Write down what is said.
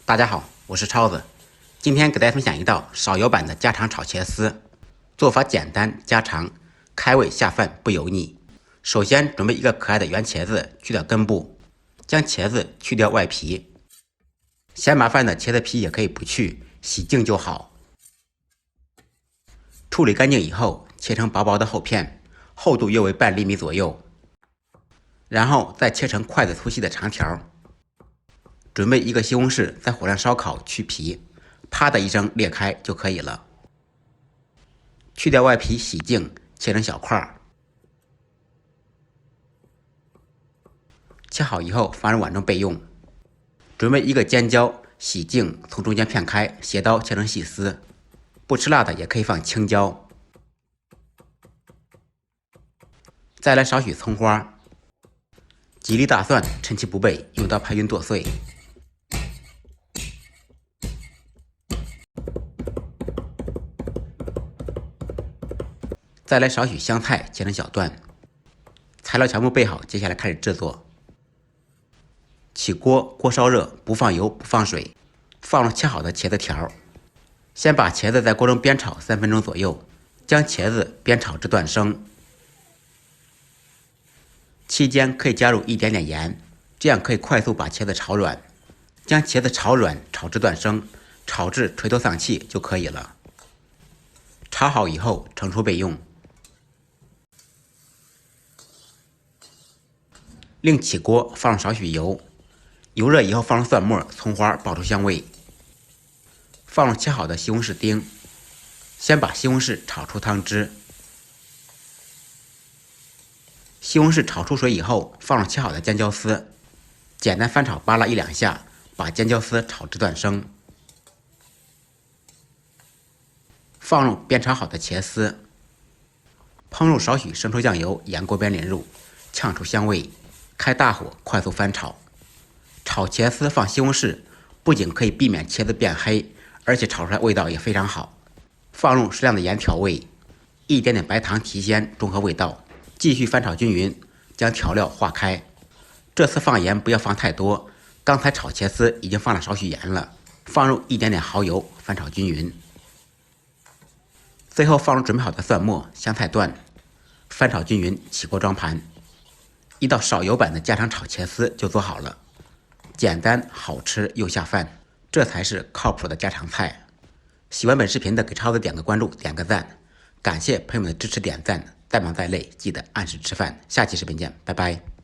大家好，我是超子，今天给大家分享一道少油版的家常炒茄丝，做法简单家常，开胃下饭不油腻。首先准备一个可爱的圆茄子，去掉根部，将茄子去掉外皮。嫌麻烦的茄子皮也可以不去，洗净就好。处理干净以后，切成薄薄的厚片，厚度约为半厘米左右，然后再切成筷子粗细的长条。准备一个西红柿，在火上烧烤去皮，啪的一声裂开就可以了。去掉外皮，洗净，切成小块。切好以后放入碗中备用。准备一个尖椒，洗净，从中间片开，斜刀切成细丝。不吃辣的也可以放青椒。再来少许葱花，几粒大蒜，趁其不备，用刀拍匀剁碎。再来少许香菜，切成小段。材料全部备好，接下来开始制作。起锅，锅烧热，不放油，不放水，放入切好的茄子条。先把茄子在锅中煸炒3分钟左右，将茄子煸炒至断生。期间可以加入一点点盐，这样可以快速把茄子炒软。将茄子炒软，炒至断生，炒至垂头丧气就可以了。炒好以后盛出备用。另起锅，放入少许油，油热以后放入蒜末、葱花，爆出香味。放入切好的西红柿丁，先把西红柿炒出汤汁。西红柿炒出水以后，放入切好的尖椒丝，简单翻炒扒拉1-2下，把尖椒丝炒至断生。放入煸炒好的茄丝，烹入少许生抽酱油，沿锅边淋入，呛出香味。开大火快速翻炒。炒茄丝放西红柿，不仅可以避免茄子变黑，而且炒出来味道也非常好。放入适量的盐调味，一点点白糖提鲜，中和味道。继续翻炒均匀，将调料化开。这次放盐不要放太多，刚才炒茄丝已经放了少许盐了。放入一点点蚝油，翻炒均匀。最后放入准备好的蒜末、香菜段，翻炒均匀，起锅装盘。一道少油版的家常炒茄丝就做好了，简单好吃又下饭，这才是靠谱的家常菜。喜欢本视频的给超子点个关注，点个赞，感谢朋友们的支持点赞，再忙再累记得按时吃饭。下期视频见，拜拜。